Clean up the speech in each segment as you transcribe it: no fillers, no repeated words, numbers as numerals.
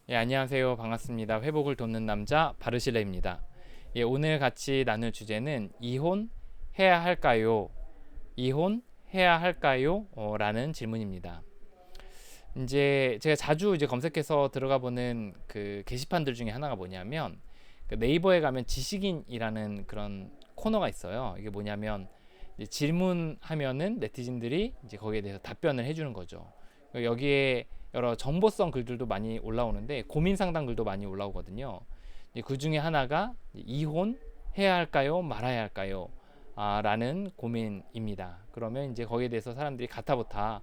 예, 안녕하세요. 반갑습니다. 회복을 돕는 남자 바르실레입니다. 예, 오늘 같이 나눌 주제는 이혼해야 할까요? 이혼해야 할까요? 라는 질문입니다. 이제 제가 자주 검색해서 들어가 보는 그 게시판들 중에 하나가 뭐냐면 그 네이버에 가면 지식인이라는 그런 코너가 있어요. 이게 뭐냐면 이제 질문하면은 네티즌들이 이제 거기에 대해서 답변을 해주는 거죠. 여기에 여러 정보성 글들도 많이 올라오는데 고민 상담 글도 많이 올라오거든요. 그 중에 하나가 이혼해야 할까요? 말아야 할까요? 라는 고민입니다. 그러면 이제 거기에 대해서 사람들이 가타부타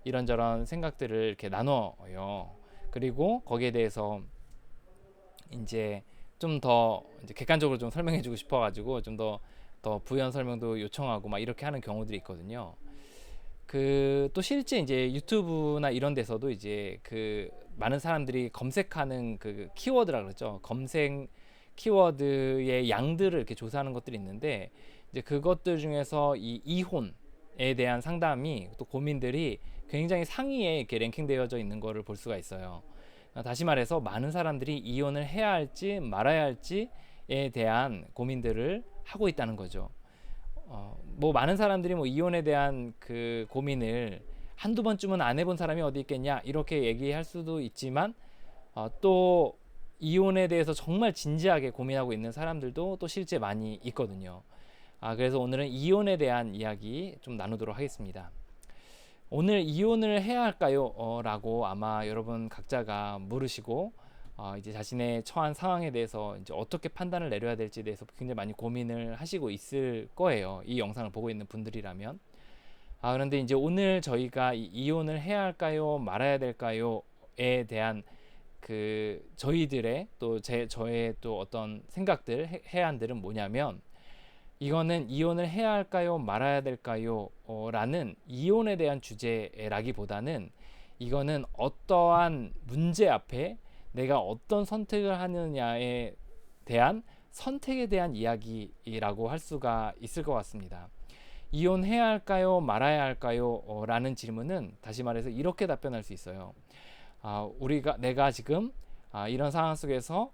이런저런 생각들을 이렇게 나눠요. 그리고 거기에 대해서 이제 좀 더 객관적으로 좀 설명해주고 싶어가지고 좀 더 부연 설명도 요청하고 막 이렇게 하는 경우들이 있거든요. 그 또 실제 이제 유튜브나 이런 데서도 이제 그 많은 사람들이 검색하는 그 키워드라 그러죠. 검색 키워드의 양들을 이렇게 조사하는 것들이 있는데 이제 그것들 중에서 이 이혼에 대한 상담이 또 고민들이 굉장히 상위에 이렇게 랭킹되어져 있는 거를 볼 수가 있어요. 다시 말해서 많은 사람들이 이혼을 해야 할지 말아야 할지에 대한 고민들을 하고 있다는 거죠. 뭐 많은 사람들이 뭐 이혼에 대한 그 고민을 한두 번쯤은 안 해본 사람이 어디 있겠냐 이렇게 얘기할 수도 있지만 또 이혼에 대해서 정말 진지하게 고민하고 있는 사람들도 또 실제 많이 있거든요. 그래서 오늘은 이혼에 대한 이야기 좀 나누도록 하겠습니다. 오늘 이혼을 해야 할까요? 라고 아마 여러분 각자가 물으시고 이제 자신의 처한 상황에 대해서 이제 어떻게 판단을 내려야 될지에 대해서 굉장히 많이 고민을 하시고 있을 거예요. 이 영상을 보고 있는 분들이라면. 그런데 이제 오늘 저희가 이혼을 해야 할까요? 말아야 될까요?에 대한 그 저희들의 또 저의 또 어떤 생각들, 해안들은 뭐냐면 이거는 이혼을 해야 할까요? 말아야 될까요? 라는 이혼에 대한 주제라기보다는 이거는 어떠한 문제 앞에 내가 어떤 선택을 하느냐에 대한 선택에 대한 이야기라고 할 수가 있을 것 같습니다. 이혼해야 할까요? 말아야 할까요? 라는 질문은 다시 말해서 이렇게 답변할 수 있어요. 내가 지금 이런 상황 속에서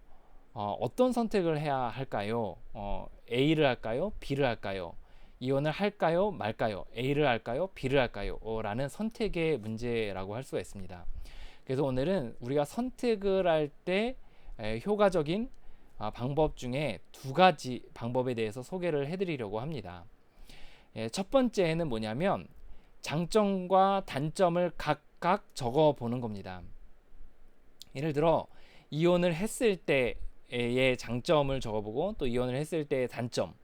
어떤 선택을 해야 할까요? A를 할까요? B를 할까요? 이혼을 할까요? 말까요? A를 할까요? B를 할까요? 라는 선택의 문제라고 할 수가 있습니다. 그래서 오늘은 우리가 선택을 할 때 효과적인 방법 중에 두 가지 방법에 대해서 소개를 해드리려고 합니다. 첫 번째는 뭐냐면 장점과 단점을 각각 적어 보는 겁니다. 예를 들어 이혼을 했을 때의 장점을 적어보고 또 이혼을 했을 때의 단점,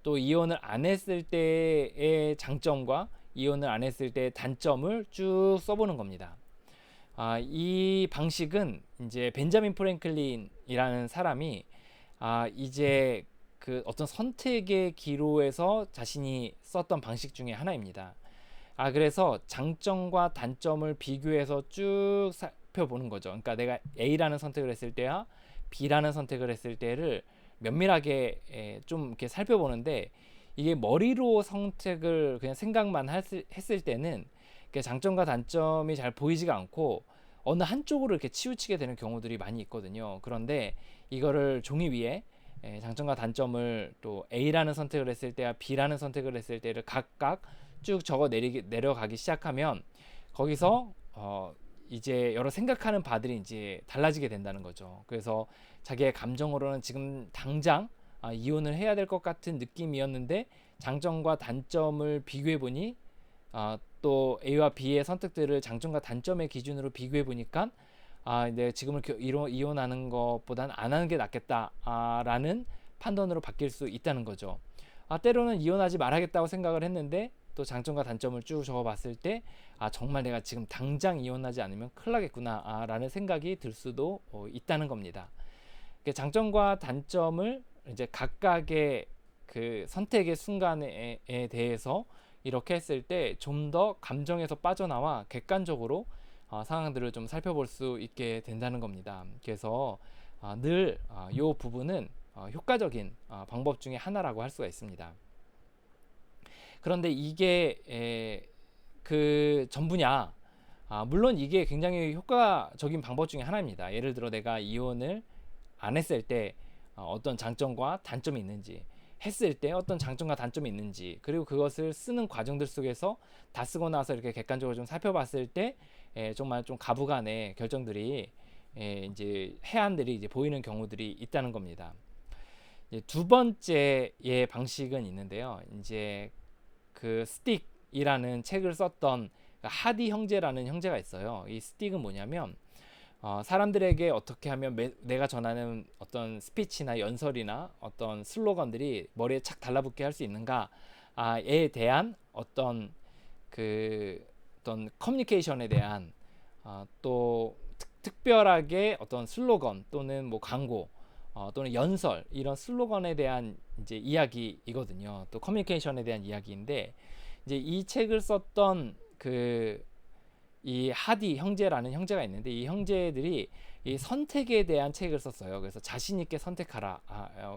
또 이혼을 안 했을 때의 장점과 이혼을 안 했을 때의 단점을 쭉 써보는 겁니다. 이 방식은 이제 벤자민 프랭클린이라는 사람이 이제 그 어떤 선택의 기로에서 자신이 썼던 방식 중에 하나입니다. 그래서 장점과 단점을 비교해서 쭉 살펴보는 거죠. 그러니까 내가 A라는 선택을 했을 때와 B라는 선택을 했을 때를 면밀하게 좀 이렇게 살펴보는데 이게 머리로 선택을 그냥 생각만 했을 때는 장점과 단점이 잘 보이지가 않고 어느 한쪽으로 이렇게 치우치게 되는 경우들이 많이 있거든요. 그런데 이거를 종이 위에 장점과 단점을 또 A라는 선택을 했을 때와 B라는 선택을 했을 때를 각각 쭉 적어 내려가기 시작하면 거기서 이제 여러 생각하는 바들이 이제 달라지게 된다는 거죠. 그래서 자기의 감정으로는 지금 당장 이혼을 해야 될 것 같은 느낌이었는데 장점과 단점을 비교해 보니 또 A와 B의 선택들을 장점과 단점의 기준으로 비교해 보니까 네, 지금을 이혼하는 것보단 안 하는 게 낫겠다라는 판단으로 바뀔 수 있다는 거죠. 때로는 이혼하지 말아야겠다고 생각을 했는데 또 장점과 단점을 쭉 적어봤을 때 정말 내가 지금 당장 이혼하지 않으면 큰일 나겠구나라는 생각이 들 수도 있다는 겁니다. 장점과 단점을 이제 각각의 그 선택의 순간에 대해서 이렇게 했을 때 좀 더 감정에서 빠져나와 객관적으로 상황들을 좀 살펴볼 수 있게 된다는 겁니다. 그래서 늘 이 부분은 효과적인 방법 중에 하나라고 할 수가 있습니다. 그런데 이게 그 전부냐? 물론 이게 굉장히 효과적인 방법 중에 하나입니다. 예를 들어 내가 이혼을 안 했을 때 어떤 장점과 단점이 있는지, 했을 때 어떤 장점과 단점이 있는지, 그리고 그것을 쓰는 과정들 속에서 다 쓰고 나서 이렇게 객관적으로 좀 살펴봤을 때 정말 좀 가부간의 결정들이 이제 해안들이 이제 보이는 경우들이 있다는 겁니다. 이제 두 번째의 방식은 있는데요. 이제 그 스틱이라는 책을 썼던 하디 형제라는 형제가 있어요. 이 스틱은 뭐냐면 사람들에게 어떻게 하면 내가 전하는 어떤 스피치나 연설이나 어떤 슬로건들이 머리에 착 달라붙게 할 수 있는가에 대한 어떤 어떤 커뮤니케이션에 대한 또 특별하게 어떤 슬로건 또는 뭐 광고 또는 연설 이런 슬로건에 대한 이제 이야기이거든요. 또 커뮤니케이션에 대한 이야기인데 이제 이 책을 썼던 이 하디 형제라는 형제가 있는데 이 형제들이 이 선택에 대한 책을 썼어요. 그래서 자신 있게 선택하라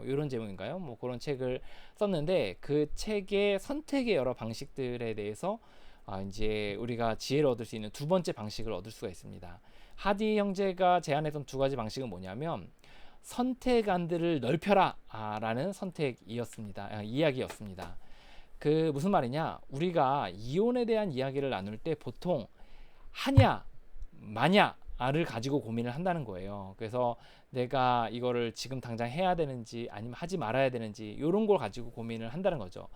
이런 제목인가요? 뭐 그런 책을 썼는데 그 책의 선택의 여러 방식들에 대해서 이제 우리가 지혜를 얻을 수 있는 두 번째 방식을 얻을 수가 있습니다. 하디 형제가 제안했던 두 가지 방식은 뭐냐면 선택안들을 넓혀라 라는 선택이었습니다. 이야기였습니다. 그 무슨 말이냐, 우리가 이혼에 대한 이야기를 나눌 때 보통 하냐 마냐를 가지고 고민을 한다는 거예요. 그래서 내가 이거를 지금 당장 해야 되는지 아니면 하지 말아야 되는지 이런 걸 가지고 고민을 한다는 거죠.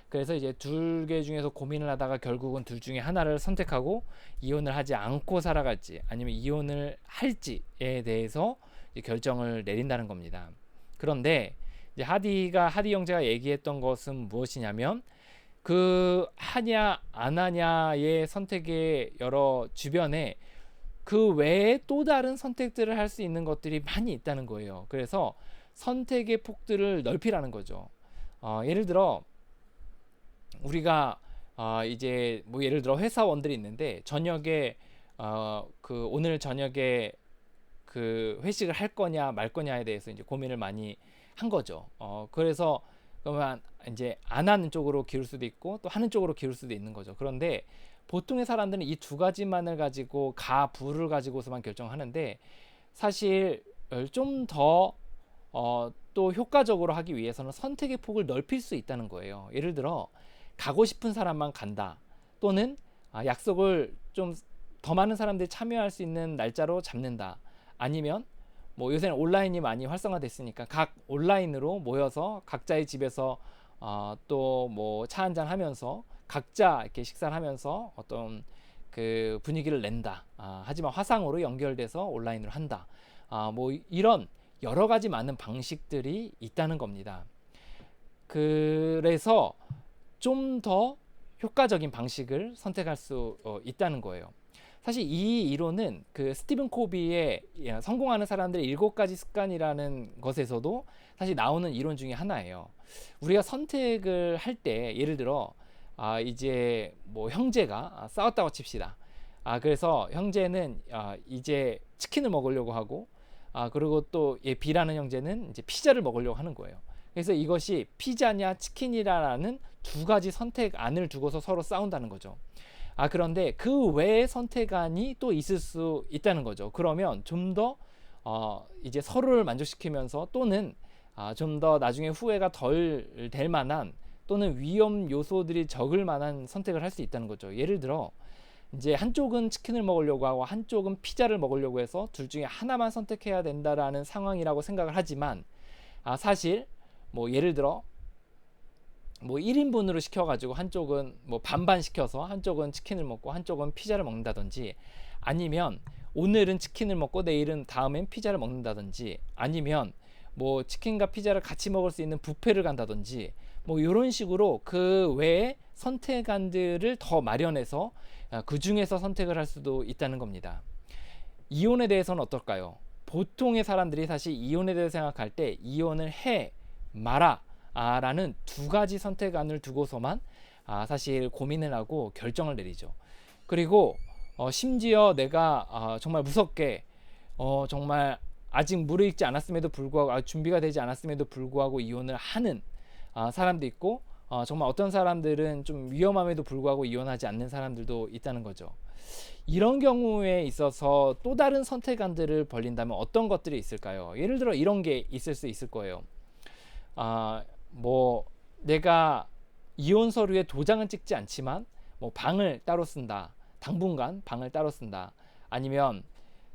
그래서 이제 둘 개 중에서 고민을 하다가 결국은 둘 중에 하나를 선택하고 이혼을 하지 않고 살아갈지 아니면 이혼을 할지에 대해서 결정을 내린다는 겁니다. 그런데 이제 하디 형제가 얘기했던 것은 무엇이냐면 그 하냐 안 하냐의 선택의 여러 주변에 그 외에 또 다른 선택들을 할 수 있는 것들이 많이 있다는 거예요. 그래서 선택의 폭들을 넓히라는 거죠. 예를 들어 우리가 이제 뭐 예를 들어 회사원들이 있는데 저녁에 오늘 저녁에 그 회식을 할 거냐 말 거냐에 대해서 이제 고민을 많이 한 거죠. 그래서 그러면 이제 안 하는 쪽으로 기울 수도 있고 또 하는 쪽으로 기울 수도 있는 거죠. 그런데 보통의 사람들은 이 두 가지만을 가지고 부를 가지고서만 결정하는데 사실 좀 더 또 효과적으로 하기 위해서는 선택의 폭을 넓힐 수 있다는 거예요. 예를 들어 가고 싶은 사람만 간다, 또는 약속을 좀 더 많은 사람들이 참여할 수 있는 날짜로 잡는다, 아니면 뭐 요새는 온라인이 많이 활성화됐으니까 각 온라인으로 모여서 각자의 집에서 또 뭐 차 한잔 하면서 각자 이렇게 식사를 하면서 어떤 그 분위기를 낸다. 하지만 화상으로 연결돼서 온라인으로 한다. 뭐 이런 여러 가지 많은 방식들이 있다는 겁니다. 그래서 좀 더 효과적인 방식을 선택할 수 있다는 거예요. 사실 이 이론은 그 스티븐 코비의 성공하는 사람들의 7가지 습관이라는 것에서도 사실 나오는 이론 중에 하나예요. 우리가 선택을 할 때 예를 들어 이제 뭐 형제가 싸웠다고 칩시다. 그래서 형제는 이제 치킨을 먹으려고 하고 그리고 또 B라는 형제는 이제 피자를 먹으려고 하는 거예요. 그래서 이것이 피자냐 치킨이라는 두 가지 선택안을 두고서 서로 싸운다는 거죠. 그런데 그 외의 선택안이 또 있을 수 있다는 거죠. 그러면 좀 더 이제 서로를 만족시키면서 또는 좀 더 나중에 후회가 덜 될 만한 또는 위험 요소들이 적을 만한 선택을 할 수 있다는 거죠. 예를 들어 이제 한쪽은 치킨을 먹으려고 하고 한쪽은 피자를 먹으려고 해서 둘 중에 하나만 선택해야 된다라는 상황이라고 생각을 하지만 사실 뭐 예를 들어 뭐 1인분으로 시켜가지고 한쪽은 뭐 반반 시켜서 한쪽은 치킨을 먹고 한쪽은 피자를 먹는다든지, 아니면 오늘은 치킨을 먹고 내일은 다음엔 피자를 먹는다든지, 아니면 뭐 치킨과 피자를 같이 먹을 수 있는 뷔페를 간다든지, 뭐 이런 식으로 그 외에 선택안들을 더 마련해서 그 중에서 선택을 할 수도 있다는 겁니다. 이혼에 대해서는 어떨까요? 보통의 사람들이 사실 이혼에 대해 생각할 때 이혼을 해 마라 라는 두 가지 선택안을 두고서만 사실 고민을 하고 결정을 내리죠. 그리고 심지어 내가 정말 무섭게 정말 아직 무르익지 않았음에도 불구하고 준비가 되지 않았음에도 불구하고 이혼을 하는 사람도 있고, 정말 어떤 사람들은 좀 위험함에도 불구하고 이혼하지 않는 사람들도 있다는 거죠. 이런 경우에 있어서 또 다른 선택안들을 벌린다면 어떤 것들이 있을까요? 예를 들어 이런 게 있을 수 있을 거예요. 뭐 내가 이혼 서류에 도장은 찍지 않지만 뭐 방을 따로 쓴다. 당분간 방을 따로 쓴다. 아니면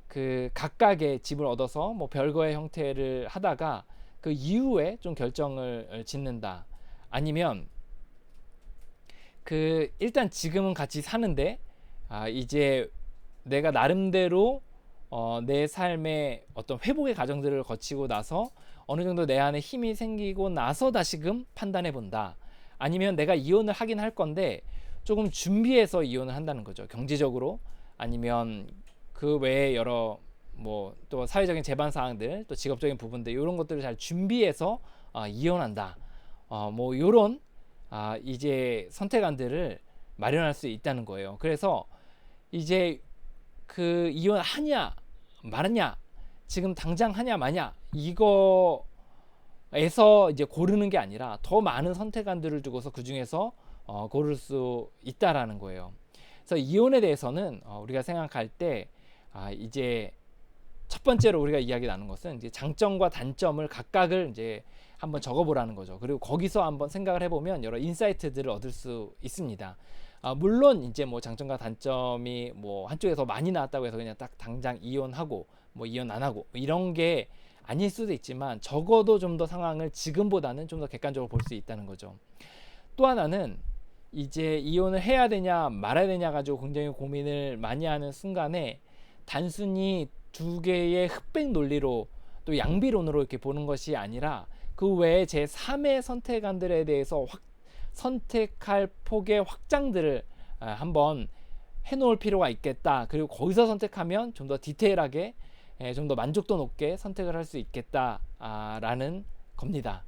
그 각각의 집을 얻어서 뭐 별거의 형태를 하다가 그 이후에 좀 결정을 짓는다. 아니면 그 일단 지금은 같이 사는데 이제 내가 나름대로 내 삶의 어떤 회복의 과정들을 거치고 나서 어느 정도 내 안에 힘이 생기고 나서 다시금 판단해 본다. 아니면 내가 이혼을 하긴 할 건데 조금 준비해서 이혼을 한다는 거죠. 경제적으로 아니면 그 외에 여러 뭐 또 사회적인 제반 사항들 또 직업적인 부분들 이런 것들을 잘 준비해서 이혼한다. 뭐 이런 이제 선택안들을 마련할 수 있다는 거예요. 그래서 이제 그 이혼하냐 말하냐 지금 당장 하냐 마냐 이거에서 이제 고르는 게 아니라 더 많은 선택안들을 두고서 그 중에서 고를 수 있다라는 거예요. 그래서 이혼에 대해서는 우리가 생각할 때 이제 첫 번째로 우리가 이야기 나눈 것은 이제 장점과 단점을 각각을 이제 한번 적어보라는 거죠. 그리고 거기서 한번 생각을 해보면 여러 인사이트들을 얻을 수 있습니다. 물론 이제 뭐 장점과 단점이 뭐 한쪽에서 많이 나왔다고 해서 그냥 딱 당장 이혼하고 뭐 이혼 안 하고 이런 게 아닐 수도 있지만 적어도 좀 더 상황을 지금보다는 좀 더 객관적으로 볼 수 있다는 거죠. 또 하나는 이제 이혼을 해야 되냐 말아야 되냐 가지고 굉장히 고민을 많이 하는 순간에 단순히 두 개의 흑백 논리로 또 양비론으로 이렇게 보는 것이 아니라 그 외에 제 3의 선택안들에 대해서 선택할 폭의 확장들을 한번 해놓을 필요가 있겠다. 그리고 거기서 선택하면 좀 더 디테일하게 좀 더 만족도 높게 선택을 할 수 있겠다라는 겁니다.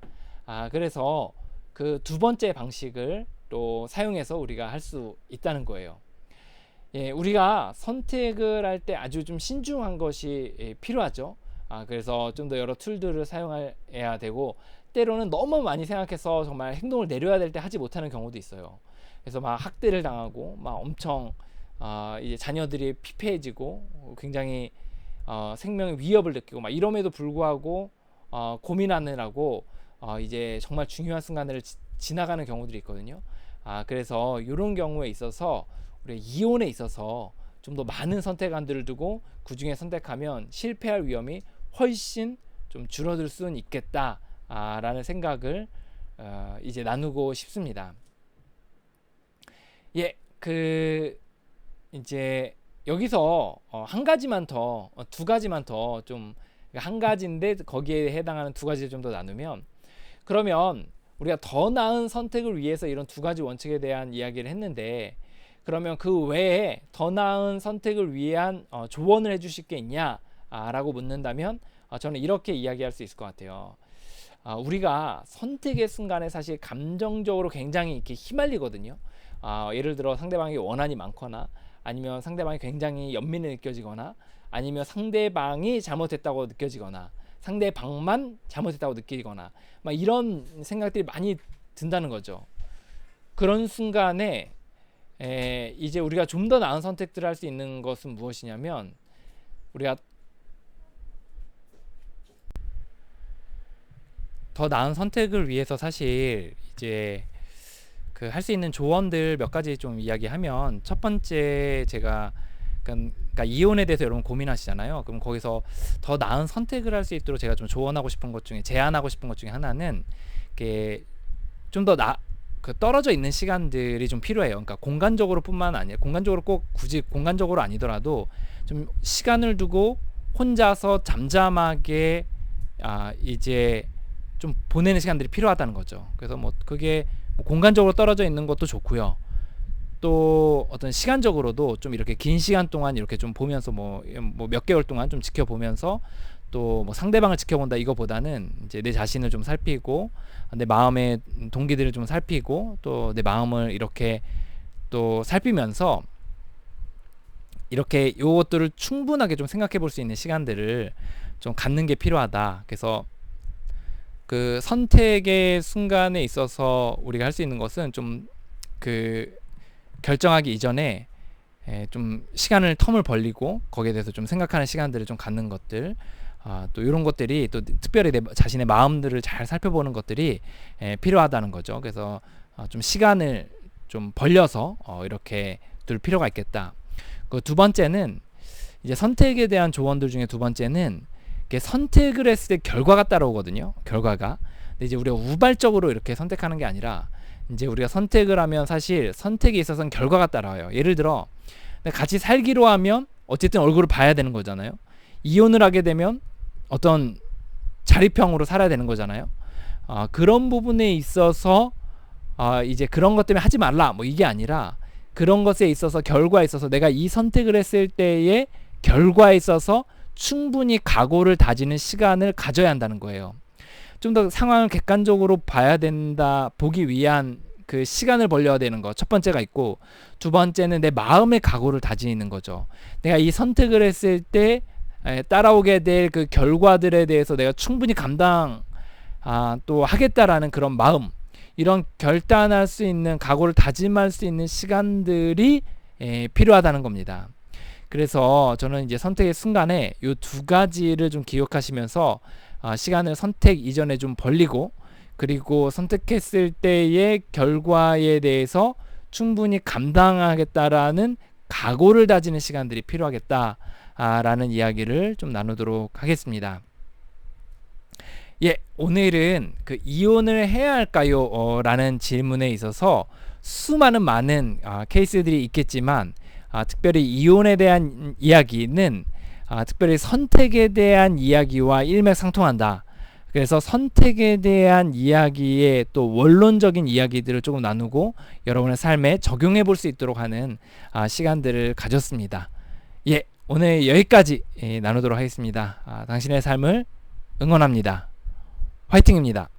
그래서 그 두 번째 방식을 또 사용해서 우리가 할 수 있다는 거예요. 우리가 선택을 할 때 아주 좀 신중한 것이 필요하죠. 그래서 좀 더 여러 툴들을 사용해야 되고 때로는 너무 많이 생각해서 정말 행동을 내려야 될 때 하지 못하는 경우도 있어요. 그래서 막 학대를 당하고 막 엄청 이제 자녀들이 피폐해지고 굉장히 생명의 위협을 느끼고 막 이럼에도 불구하고 고민하느라고 이제 정말 중요한 순간을 지나가는 경우들이 있거든요. 그래서 이런 경우에 있어서 우리 이혼에 있어서 좀 더 많은 선택안들을 두고 그 중에 선택하면 실패할 위험이 훨씬 좀 줄어들 수는 있겠다 라는 생각을 이제 나누고 싶습니다. 그 이제 여기서 한 가지만 더 두 가지만 더 좀 한 가지인데 거기에 해당하는 두 가지를 좀 더 나누면 그러면 우리가 더 나은 선택을 위해서 이런 두 가지 원칙에 대한 이야기를 했는데 그러면 그 외에 더 나은 선택을 위한 조언을 해주실 게 있냐 라고 묻는다면 저는 이렇게 이야기할 수 있을 것 같아요. 우리가 선택의 순간에 사실 감정적으로 굉장히 이렇게 휘말리거든요. 예를 들어 상대방이 원한이 많거나 아니면 상대방이 굉장히 연민이 느껴지거나 아니면 상대방이 잘못했다고 느껴지거나 상대방만 잘못했다고 느끼거나 막 이런 생각들이 많이 든다는 거죠. 그런 순간에 이제 우리가 좀 더 나은 선택들을 할 수 있는 것은 무엇이냐면 우리가 더 나은 선택을 위해서 사실 이제 그 할 수 있는 조언들 몇 가지 좀 이야기하면 첫 번째 제가 그러니까 이혼에 대해서 여러분 고민하시잖아요. 그럼 거기서 더 나은 선택을 할 수 있도록 제가 좀 조언하고 싶은 것 중에 제안하고 싶은 것 중에 하나는 좀 더 그 떨어져 있는 시간들이 좀 필요해요. 그러니까 공간적으로뿐만 아니라 공간적으로 꼭 굳이 공간적으로 아니더라도 좀 시간을 두고 혼자서 잠잠하게 이제 좀 보내는 시간들이 필요하다는 거죠. 그래서 뭐 그게 뭐 공간적으로 떨어져 있는 것도 좋고요. 또 어떤 시간적으로도 좀 이렇게 긴 시간 동안 이렇게 좀 보면서 뭐 몇 개월 동안 좀 지켜보면서 또 뭐 상대방을 지켜본다 이거보다는 이제 내 자신을 좀 살피고 내 마음의 동기들을 좀 살피고 또 내 마음을 이렇게 또 살피면서 이렇게 요것들을 충분하게 좀 생각해 볼 수 있는 시간들을 좀 갖는 게 필요하다. 그래서 그 선택의 순간에 있어서 우리가 할 수 있는 것은 좀 그 결정하기 이전에 좀 시간을 텀을 벌리고 거기에 대해서 좀 생각하는 시간들을 좀 갖는 것들, 또 이런 것들이 또 특별히 내 자신의 마음들을 잘 살펴보는 것들이 필요하다는 거죠. 그래서 좀 시간을 좀 벌려서 이렇게 둘 필요가 있겠다. 그 두 번째는 이제 선택에 대한 조언들 중에 두 번째는 이렇게 선택을 했을 때 결과가 따라오거든요. 결과가. 근데 이제 우리가 우발적으로 이렇게 선택하는 게 아니라 이제 우리가 선택을 하면 사실 선택에 있어서는 결과가 따라와요. 예를 들어 같이 살기로 하면 어쨌든 얼굴을 봐야 되는 거잖아요. 이혼을 하게 되면 어떤 자립형으로 살아야 되는 거잖아요. 그런 부분에 있어서 이제 그런 것 때문에 하지 말라 뭐 이게 아니라 그런 것에 있어서 결과에 있어서 내가 이 선택을 했을 때의 결과에 있어서 충분히 각오를 다지는 시간을 가져야 한다는 거예요. 좀 더 상황을 객관적으로 봐야 된다, 보기 위한 그 시간을 벌려야 되는 거 첫 번째가 있고, 두 번째는 내 마음의 각오를 다지는 거죠. 내가 이 선택을 했을 때 따라오게 될 그 결과들에 대해서 내가 충분히 감당 또 하겠다라는 그런 마음, 이런 결단할 수 있는 각오를 다짐할 수 있는 시간들이 필요하다는 겁니다. 그래서 저는 이제 선택의 순간에 이 두 가지를 좀 기억하시면서 시간을 선택 이전에 좀 벌리고, 그리고 선택했을 때의 결과에 대해서 충분히 감당하겠다라는 각오를 다지는 시간들이 필요하겠다라는 이야기를 좀 나누도록 하겠습니다. 오늘은 그 이혼을 해야 할까요? 라는 질문에 있어서 수많은 많은 케이스들이 있겠지만, 특별히 이혼에 대한 이야기는 특별히 선택에 대한 이야기와 일맥상통한다. 그래서 선택에 대한 이야기의 또 원론적인 이야기들을 조금 나누고 여러분의 삶에 적용해 볼 수 있도록 하는 시간들을 가졌습니다. 오늘 여기까지 나누도록 하겠습니다. 당신의 삶을 응원합니다. 화이팅입니다.